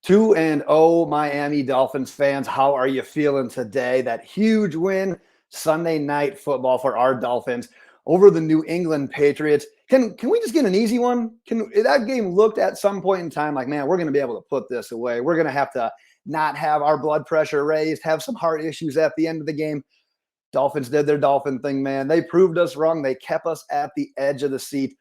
2-0 Miami Dolphins fans. How are you feeling today? That huge win Sunday night football for our Dolphins over the New England Patriots. Can we just get an easy one? Can that game looked at some point in time like, man, we're going to be able to put this away. We're going to have to not have our blood pressure raised, have some heart issues at the end of the game. Dolphins did their Dolphin thing, man. They proved us wrong. They kept us at the edge of the seat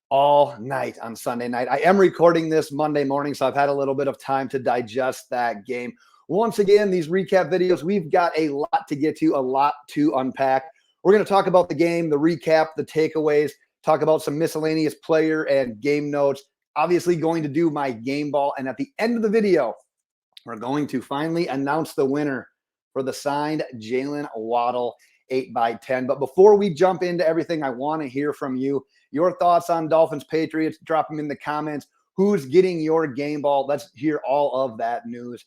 all night on Sunday night. I am recording this Monday morning, so I've had a little bit of time to digest that game. Once again, these recap videos, we've got a lot to get to, a lot to unpack. We're going to talk about the game, the recap, the takeaways, talk about some miscellaneous player and game notes. Obviously going to do my game ball. And at the end of the video, we're going to finally announce the winner for the signed Jalen Waddle 8x10. But before we jump into everything, I want to hear from you. Your thoughts on Dolphins Patriots, drop them in the comments. Who's getting your game ball? Let's hear all of that news.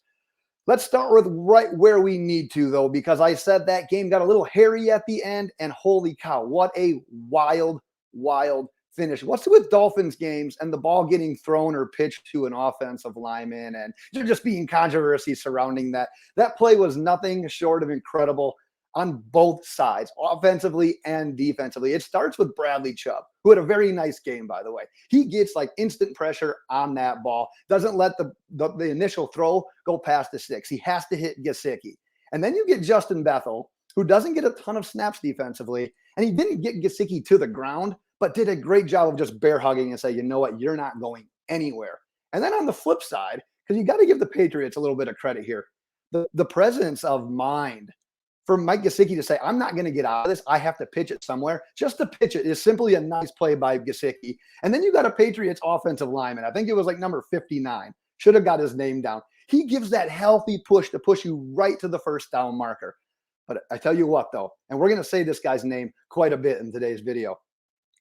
Let's start with right where we need to, though, because I said that game got a little hairy at the end, and holy cow, what a wild, wild finish. What's with Dolphins games and the ball getting thrown or pitched to an offensive lineman, and there just being controversy surrounding that? That play was nothing short of incredible on both sides, offensively and defensively. It starts with Bradley Chubb, who had a very nice game, by the way. He gets like instant pressure on that ball, doesn't let the initial throw go past the sticks. He has to hit Gesicki. And then you get Justin Bethel, who doesn't get a ton of snaps defensively, and he didn't get Gesicki to the ground, but did a great job of just bear hugging and say, you know what, you're not going anywhere. And then on the flip side, because you got to give the Patriots a little bit of credit here, the presence of mind for Mike Gesicki to say, I'm not going to get out of this. I have to pitch it somewhere. Just to pitch it is simply a nice play by Gesicki. And then you got a Patriots offensive lineman. I think it was like number 59. Should have got his name down. He gives that healthy push to push you right to the first down marker. But I tell you what, though, and we're going to say this guy's name quite a bit in today's video,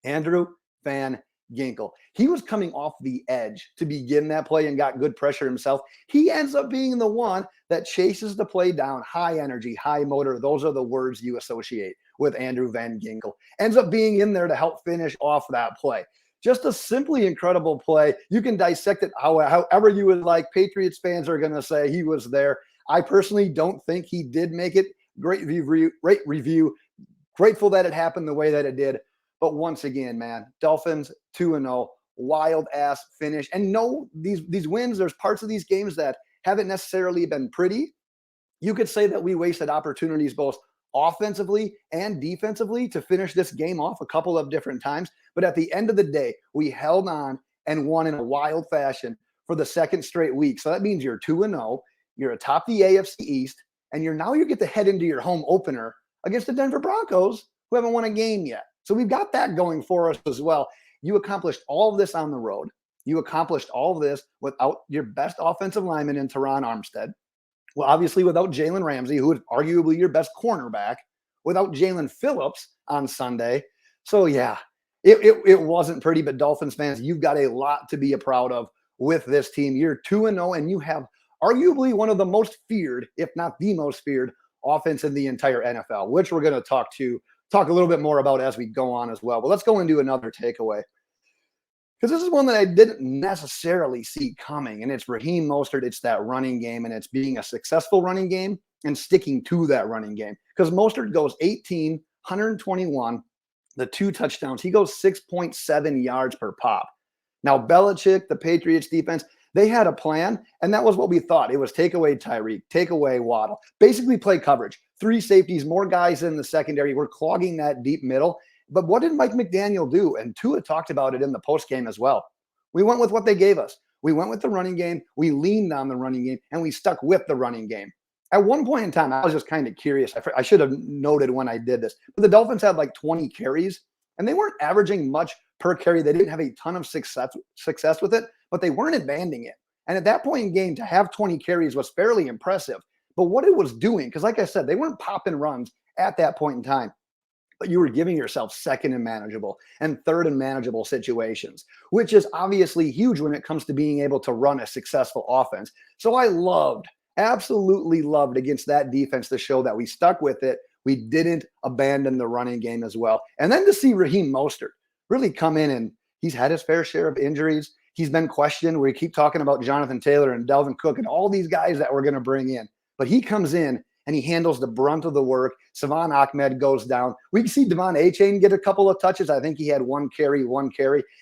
Andrew Van Ginkel. He was coming off the edge to begin that play and got good pressure himself. He ends up being the one that chases the play down, high energy, high motor. Those are the words you associate with Andrew Van Ginkel. Ends up being in there to help finish off that play. Just a simply incredible play. You can dissect it however you would like. Patriots fans are going to say he was there. I personally don't think he did make it. Great review. Grateful that it happened the way that it did. But once again, man, Dolphins 2-0, wild ass finish. And no, these wins, there's parts of these games that haven't necessarily been pretty. You could say that we wasted opportunities both offensively and defensively to finish this game off a couple of different times. But at the end of the day, we held on and won in a wild fashion for the second straight week. So that means you're 2-0, you're atop the AFC East, and you get to head into your home opener against the Denver Broncos, who haven't won a game yet. So we've got that going for us as well. You accomplished all of this on the road. You accomplished all of this without your best offensive lineman in Teron Armstead. Well, obviously without Jalen Ramsey, who is arguably your best cornerback, without Jalen Phillips on Sunday. So yeah, it wasn't pretty, but Dolphins fans, you've got a lot to be proud of with this team. You're 2-0, and you have arguably one of the most feared, if not the most feared, offense in the entire NFL, which we're going to talk a little bit more about as we go on as well. But let's go into another takeaway, because this is one that I didn't necessarily see coming, and it's Raheem Mostert. It's that running game, and it's being a successful running game and sticking to that running game, because Mostert goes 18, 121, the 2 touchdowns. He goes 6.7 yards per pop. Now, Belichick, the Patriots defense, they had a plan, and that was what we thought. It was take away Tyreek, take away Waddle, basically play coverage. 3 safeties, more guys in the secondary. We're clogging that deep middle. But what did Mike McDaniel do? And Tua talked about it in the postgame as well. We went with what they gave us. We went with the running game. We leaned on the running game, and we stuck with the running game. At one point in time, I was just kind of curious. I should have noted when I did this. But the Dolphins had like 20 carries, and they weren't averaging much per carry. They didn't have a ton of success with it, but they weren't abandoning it. And at that point in game, to have 20 carries was fairly impressive. But what it was doing, because like I said, they weren't popping runs at that point in time, but you were giving yourself second and manageable and third and manageable situations, which is obviously huge when it comes to being able to run a successful offense. So I absolutely loved against that defense to show that we stuck with it. We didn't abandon the running game as well. And then to see Raheem Mostert really come in, and he's had his fair share of injuries. he's been questioned. We keep talking about Jonathan Taylor and Delvin Cook and all these guys that we're going to bring in. But he comes in and he handles the brunt of the work. Savon Ahmed goes down. We can see Devon Achane get a couple of touches. I think he had one carry.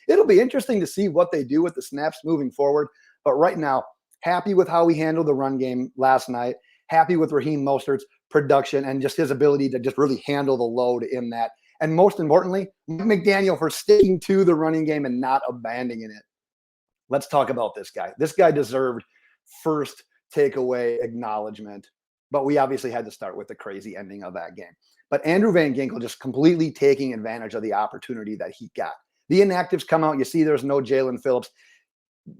It'll be interesting to see what they do with the snaps moving forward. But right now, happy with how he handled the run game last night. Happy with Raheem Mostert's production and just his ability to just really handle the load in that. And most importantly, McDaniel for sticking to the running game and not abandoning it. Let's talk about this guy. This guy deserved first takeaway acknowledgement, but we obviously had to start with the crazy ending of that game. But Andrew Van Ginkel just completely taking advantage of the opportunity that he got. The inactives come out. You see there's no Jalen Phillips.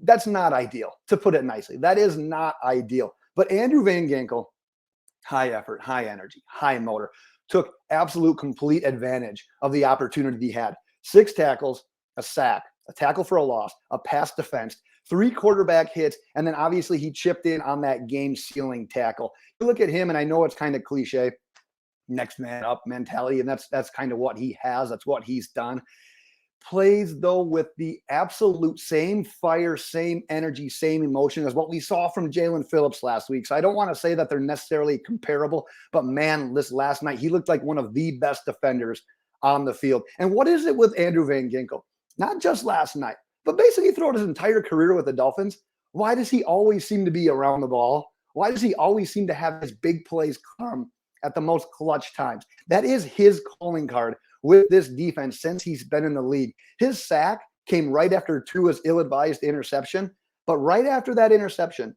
That's not ideal, to put it nicely. That is not ideal. But Andrew Van Ginkel, high effort, high energy, high motor, took absolute complete advantage of the opportunity he had. 6 tackles, a sack, a tackle for a loss, a pass defense, 3 quarterback hits, and then obviously he chipped in on that game-sealing tackle. You look at him, and I know it's kind of cliche, next man up mentality, and that's kind of what he has. That's what he's done. Plays, though, with the absolute same fire, same energy, same emotion as what we saw from Jalen Phillips last week. So I don't want to say that they're necessarily comparable, but man, this last night, he looked like one of the best defenders on the field. And what is it with Andrew Van Ginkel? Not just last night, but basically throughout his entire career with the Dolphins. Why does he always seem to be around the ball? Why does he always seem to have his big plays come at the most clutch times? That is his calling card with this defense since he's been in the league. His sack came right after Tua's ill-advised interception, but right after that interception,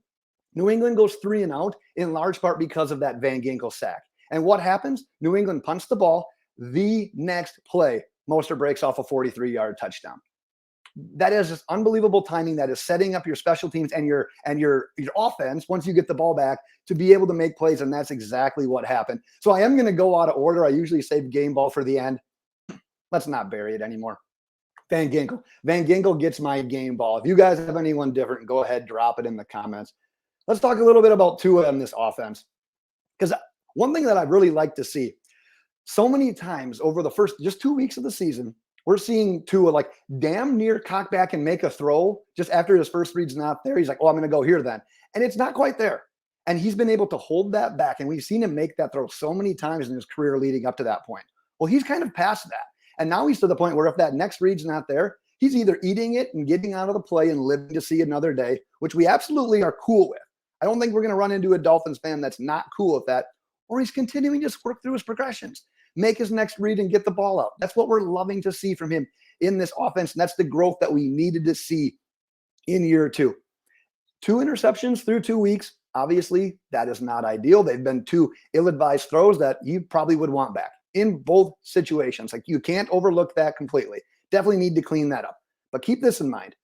New England goes 3 and out in large part because of that Van Ginkel sack. And what happens? New England punts the ball. The next play, Mostert breaks off a 43-yard touchdown. That is just unbelievable timing. That is setting up your special teams and your offense once you get the ball back to be able to make plays, and that's exactly what happened. So I am going to go out of order. I usually save game ball for the end. Let's not bury it anymore. Van Ginkel. Van Ginkel gets my game ball. If you guys have anyone different, go ahead, drop it in the comments. Let's talk a little bit about Tua and this offense. Because one thing that I'd really like to see, so many times over the first just 2 weeks of the season, we're seeing Tua like damn near cock back and make a throw just after his first read's not there. He's like, oh, I'm going to go here then. And it's not quite there. And he's been able to hold that back. And we've seen him make that throw so many times in his career leading up to that point. Well, he's kind of past that. And now he's to the point where if that next read's not there, he's either eating it and getting out of the play and living to see another day, which we absolutely are cool with. I don't think we're going to run into a Dolphins fan that's not cool with that, or he's continuing to just work through his progressions, make his next read and get the ball out. That's what we're loving to see from him in this offense. And that's the growth that we needed to see in year 2. 2 interceptions through 2 weeks. Obviously, that is not ideal. They've been 2 ill-advised throws that you probably would want back in both situations. Like, you can't overlook that completely. Definitely need to clean that up. But keep this in mind.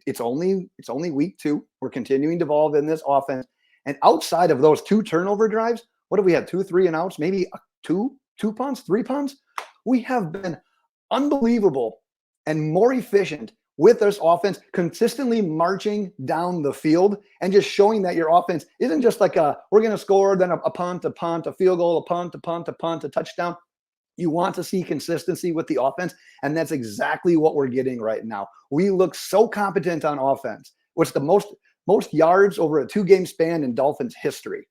It's only week 2. We're continuing to evolve in this offense. And outside of those 2 turnover drives, what have we had? 2 3 and outs, maybe 2 punts, 3 punts. We have been unbelievable and more efficient with this offense, consistently marching down the field and just showing that your offense isn't just like we're going to score, then a punt, a field goal, a punt, a touchdown. You want to see consistency with the offense, and that's exactly what we're getting right now. We look so competent on offense. What's the most yards over a 2-game span in Dolphins history.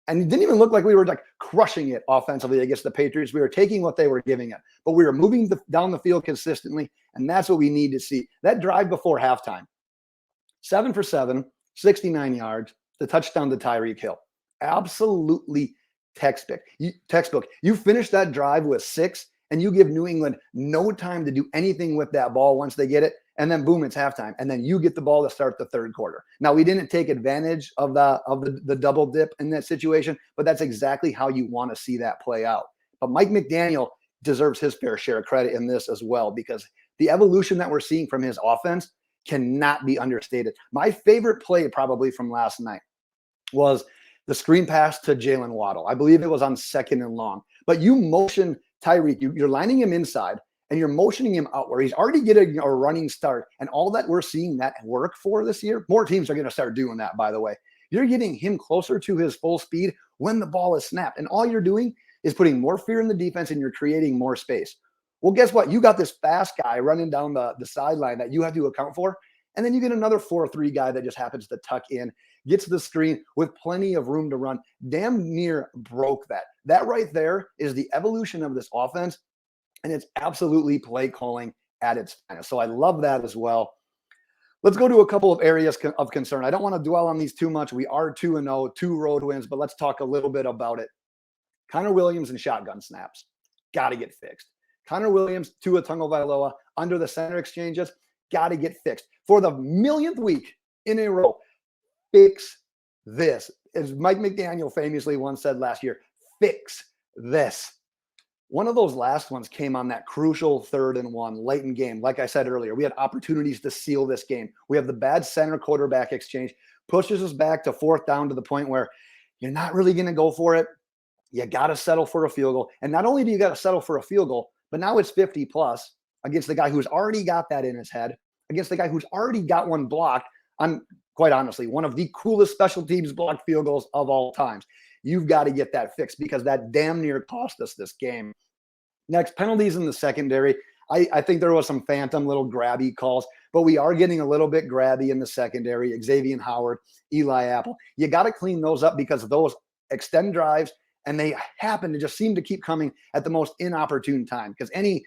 And it didn't even look like we were like crushing it offensively against the Patriots. We were taking what they were giving it, but we were moving down the field consistently, and that's what we need to see. That drive before halftime, 7 for 7, 69 yards, the touchdown to Tyreek Hill. Absolutely textbook. You finish that drive with 6, and you give New England no time to do anything with that ball once they get it. And then boom, it's halftime. And then you get the ball to start the third quarter. Now, we didn't take advantage of the double dip in that situation, but that's exactly how you want to see that play out. But Mike McDaniel deserves his fair share of credit in this as well, because the evolution that we're seeing from his offense cannot be understated. My favorite play probably from last night was the screen pass to Jalen Waddle. I believe it was on 2nd and long. But you motion Tyreek, you're lining him inside, and you're motioning him out where he's already getting a running start. And all that we're seeing that work for this year, more teams are going to start doing that, by the way. You're getting him closer to his full speed when the ball is snapped. And all you're doing is putting more fear in the defense, and you're creating more space. Well, guess what? You got this fast guy running down the sideline that you have to account for. And then you get another 4-3 guy that just happens to tuck in, gets the screen with plenty of room to run. Damn near broke that. That right there is the evolution of this offense, and it's absolutely play calling at its finest. So I love that as well. Let's go to a couple of areas of concern. I don't want to dwell on these too much. We are 2-0, 2 road wins, but let's talk a little bit about it. Connor Williams and shotgun snaps. Got to get fixed. Connor Williams, Tua Tagovailoa, under the center exchanges, got to get fixed. For the millionth week in a row, fix this. As Mike McDaniel famously once said last year, fix this. One of those last ones came on that crucial 3rd and 1 late in game. Like I said earlier, we had opportunities to seal this game. We have the bad center quarterback exchange, pushes us back to 4th down to the point where you're not really going to go for it. You got to settle for a field goal. And not only do you got to settle for a field goal, but now it's 50 plus against the guy who's already got that in his head, against the guy who's already got one blocked on, quite honestly, one of the coolest special teams blocked field goals of all times. You've got to get that fixed because that damn near cost us this game. Next, penalties in the secondary. I think there was some phantom little grabby calls, but we are getting a little bit grabby in the secondary. Xavier Howard, Eli Apple. You got to clean those up because those extend drives, and they happen to just seem to keep coming at the most inopportune time because any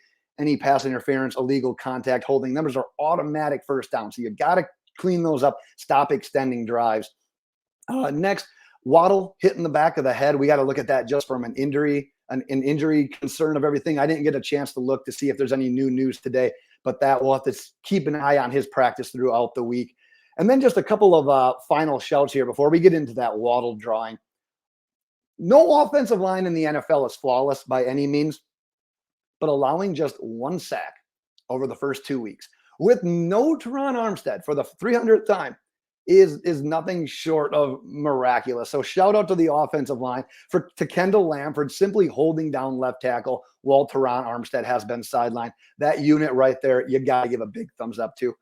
pass interference, illegal contact, holding numbers are automatic first down. So you got to clean those up, stop extending drives. Next, Waddle hitting the back of the head. We got to look at that just from an injury concern of everything. I didn't get a chance to look to see if there's any new news today, but that we'll have to keep an eye on his practice throughout the week. And then just a couple of final shouts here before we get into that Waddle drawing. No offensive line in the NFL is flawless by any means, but allowing just 1 sack over the first 2 weeks with no Teron Armstead for the 300th time is nothing short of miraculous. So shout out to the offensive line to Kendall Lamford simply holding down left tackle while Teron Armstead has been sidelined. That unit right there, you got to give a big thumbs up to.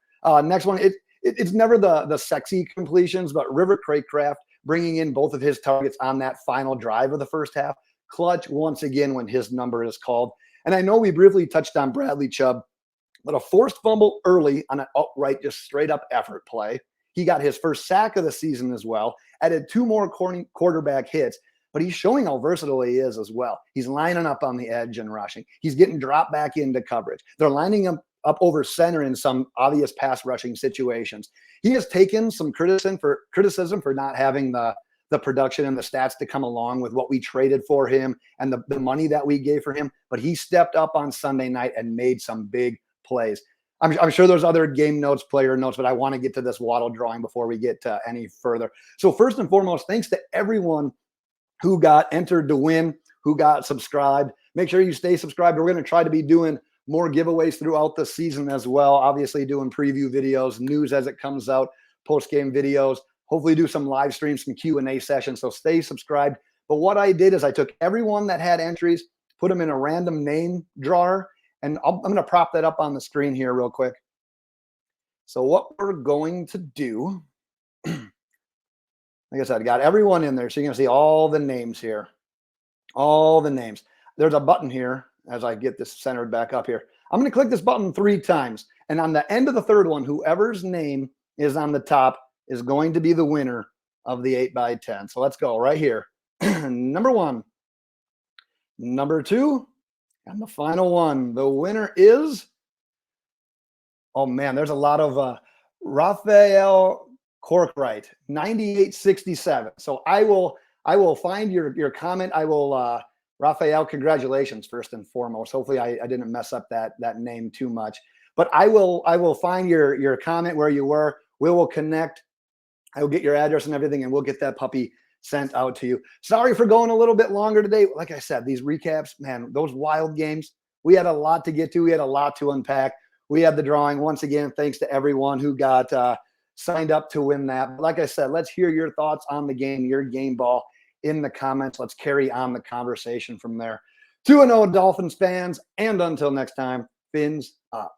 Next one, it's never the sexy completions, but River Craycraft bringing in both of his targets on that final drive of the first half. Clutch once again when his number is called. And I know we briefly touched on Bradley Chubb, but a forced fumble early on an outright, just straight up effort play. He got his first sack of the season as well, added 2 more quarterback hits, but he's showing how versatile he is as well. He's lining up on the edge and rushing. He's getting dropped back into coverage. They're lining him up over center in some obvious pass rushing situations. He has taken some criticism for not having the production and the stats to come along with what we traded for him and the money that we gave for him, but he stepped up on Sunday night and made some big plays. I'm sure there's other game notes, player notes, but I want to get to this Waddle drawing before we get any further. So first and foremost, thanks to everyone who got entered to win, who got subscribed. Make sure you stay subscribed. We're going to try to be doing more giveaways throughout the season as well. Obviously doing preview videos, news as it comes out, post-game videos, hopefully do some live streams, some Q&A sessions. So stay subscribed. But what I did is I took everyone that had entries, put them in a random name drawer, and I'm going to prop that up on the screen here real quick. So what we're going to do, like I said, I got everyone in there. So you're going to see all the names here. All the names. There's a button here as I get this centered back up here. I'm going to click this button 3 times. And on the end of the 3rd one, whoever's name is on the top is going to be the winner of the 8x10. So let's go right here. Number 1. Number 2. And the final one, the winner is, oh man, there's a lot of Raphael Corkwright, 9867. So I will find your comment. I will, Raphael, congratulations first and foremost. Hopefully I didn't mess up that name too much. But I will find your comment where you were. We will connect. I will get your address and everything, and we'll get that puppy sent out to you. Sorry for going a little bit longer today. Like I said, these recaps, man, those wild games, we had a lot to get to. We had a lot to unpack. We had the drawing. Once again, thanks to everyone who got signed up to win that. But like I said, let's hear your thoughts on the game, your game ball in the comments. Let's carry on the conversation from there. 2-0 Dolphins fans, and until next time, fins up.